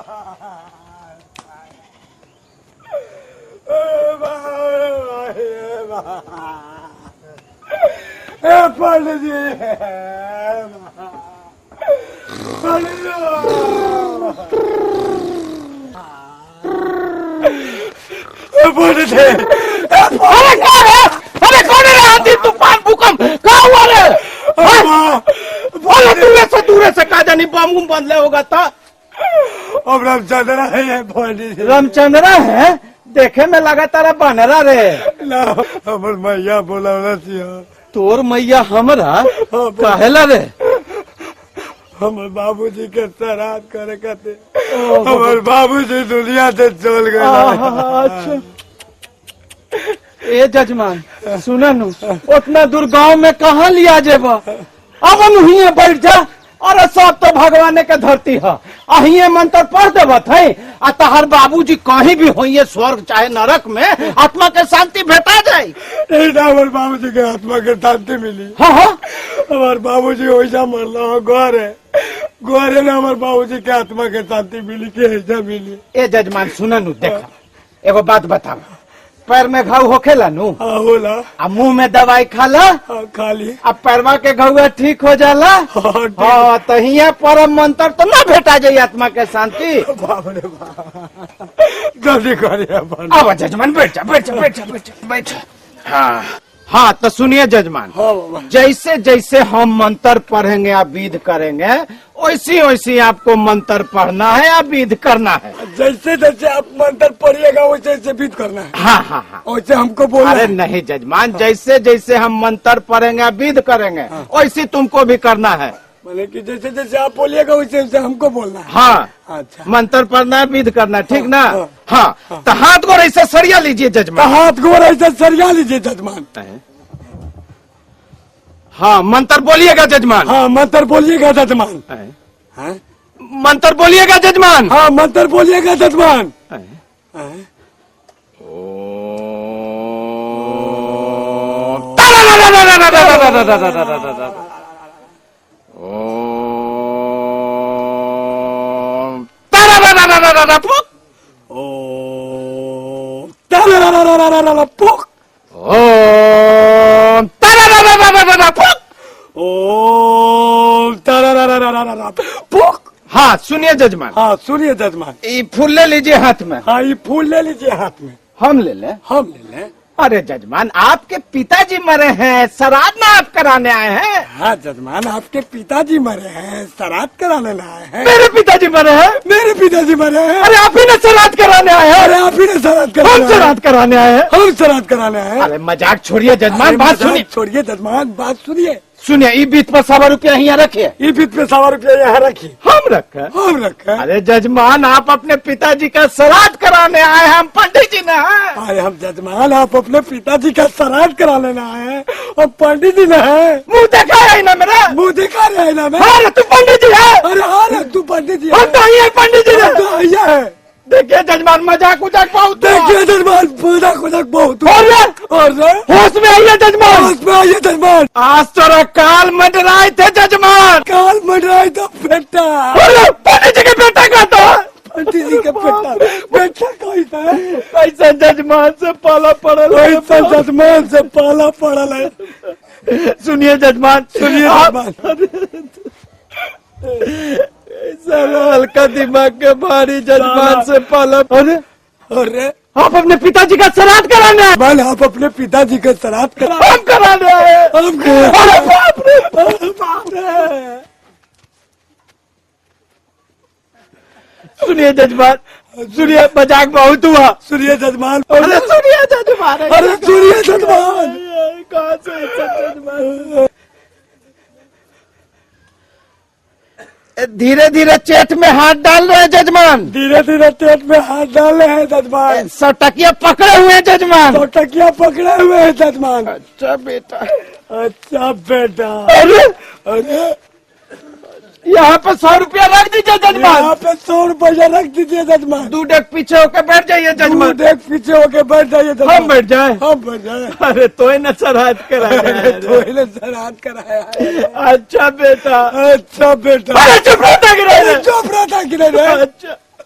पंडित जी पंडित अरे कौन है आंधी तूफान भूकंप कहाँ हुआ रे? बोलो दूर से कहा जानी बम बदले होगा था। अब रामचंद्रा है पंडित जी। रामचंद्रा है देखे में लगा तारा बनरा रे। हमर मैया बोला तोर मैया हमरा कहेला रे? हमर बाबूजी के श्राद्ध करे खाते हमर बाबूजी दुनिया से चल गए। अच्छा ए जजमान सुना नु उतना दूर गांव में कहाँ लिया जेबा? अब अनुहिए बैठ जा और सब तो भगवान के धरती है। अहिए मंत्र पढ़ देवत है आ तहार बाबूजी कहीं भी होइए स्वर्ग चाहे नरक में आत्मा के शांति भेटा जाए। हमारे बाबूजी के आत्मा के शांति मिली। हाँ हाँ हमारे बाबूजी वैसा मरला गौर है ना हमारे बाबूजी के आत्मा के शांति मिली के ऐसा मिली। ए जजमान सुना नु देखा एगो बात बताओ पैर में घाव होखेला नु? हाँ होला। आ मुंह में दवाई खाला? हाँ खाली। अब पैरवा के घाव ठीक हो जाला? हाँ तो हिया परम मंत्र तो ना भेटा जाये आत्मा के शांति। बाप रे बाप जल्दी करिए। अब जजमान बैठ जा। हाँ हाँ तो सुनिए जजमान। हाँ जैसे जैसे हम मंत्र पढ़ेंगे या विध करेंगे वैसी वैसी आपको मंत्र पढ़ना है या विध करना है। जैसे जैसे आप मंत्र पढ़िएगा वैसे वैसे विध करना है। हाँ हाँ हाँ वैसे हमको बोलना अरे है। नहीं जजमान जैसे जैसे हम मंत्र पढ़ेंगे या विध करेंगे वैसे तुमको भी करना है। मैंने कि जैसे जैसे आप बोलिएगा वैसे वैसे हमको बोलना है। हाँ अच्छा मंत्र पढ़ना है विध करना है ठीक ना? हाँ, हाँ तो हाथ को ऐसे सरिया लीजिए जजमान। हाथ को ऐसे सरिया लीजिए जजमान। हाँ मंत्र बोलिएगा जजमान। हाँ मंत्र बोलिएगा जजमान। हाँ मंत्र बोलिएगा जजमान। हाँ मंत्र बोलिएगा जजमान। हाँ सुनिए जजमान। हाँ सुनिए जजमान। ये फूल ले लीजिए हाथ में। हाँ ये फूल ले लीजिए हाथ में। हम ले लें? हम ले लें। अरे जजमान आपके पिताजी मरे हैं श्राद्ध ना आप कराने आए हैं? हाँ जजमान आपके पिताजी मरे हैं श्राद्ध कराने आए हैं। मेरे पिताजी मरे हैं? मेरे पिताजी मरे हैं। अरे आप ही ने श्राद्ध कराने आए हैं? अरे आप ही ने श्राद्ध कराने हम श्राद्ध कराने आए हैं? हम श्राद्ध कराने आए हैं। अरे मजाक छोड़िए जजमान बात सुनिए। छोड़िए जजमान बात सुनिए। सुनिए ई बीत पर 100 रुपया यहाँ रखिए। ये बीत पे 100 रुपया यहाँ रखिए। हम रखे? हम रखे। अरे जजमान आप अपने पिताजी का श्राद्ध कराने आए हैं हम पंडित जी न हैं। अरे हम जजमान आप अपने पिताजी का श्राद्ध करा लेना है और पंडित जी न है। मुँह देखा है ना मेरा? मुँह दिखा रहे है ना मैं। अरे तू पंडित जी है? अरे हाँ रे तू पंडित जी हम तो ही है पंडित जी है। तो भैया है। देखिए जजमान मजाक उजाक बहुत। देखिए जजमान मजाक उजाक बहुत। और होश में आइए जजमान। होश में आइए जजमान। आज तोरा काल मंडराए थे जजमान। काल मंडराए था बेटा। पंडित जी के बेटा का था। पंडित जी का बेटा कैसा है? कैसा जजमान से पाला पड़ल है? कैसा जजमान से पाला पड़ल है? सुनिए जजमान सुनिए जजमान। हल्का दिमाग के भारी जजमान से पाला। अरे अरे आप अपने पिताजी का श्राद्ध कराने आए? मैंने आप अपने पिताजी का श्राद्ध करा। हम कराने आए। हम अरे बाप रे बाप रे। सुनिए जजमान सुनिए मजाक बहुत हुआ। सुनिए जजमान। अरे सुनिए जजमान। अरे सुनिए जजमान। कहाँ से जजमान? धीरे धीरे चेट में हाथ डाल रहे हैं जजमान। धीरे धीरे पेट में हाथ डाल रहे हैं जजमान। सटकिया पकड़े हुए हैं जजमान। तो टकिया पकड़े हुए हैं जजमान। अच्छा बेटा। अच्छा बेटा। अरे अरे यहाँ पे 100 रुपया रख दीजिए जजमान। यहाँ पे 100 रुपया रख दीजिए जजमान। दूध एक पीछे होकर बैठ जाइए जजमान। देख पीछे होके बैठ जाइए जजमान। हम बैठ जाए। हम बैठ जाए। अरे तो न श्राद्ध कराया। तो इन्हें श्राद्ध कराया है। अच्छा बेटा। अच्छा बेटा। अरे चुप रहता कि नहीं? चुप रहता कि नहीं? अच्छा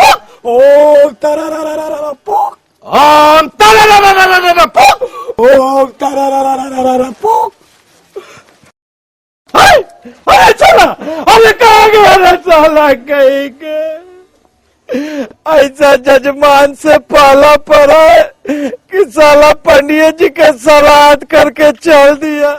फूक ओम तररररररर फूक ओम तररररररर फूक ओम तररररररर फूक अरे चला अरे कहाँ गया रे साला कहीं के ऐसा जजमान से पाला पड़ा है कि साला पंडित जी के सलाद करके चल दिया।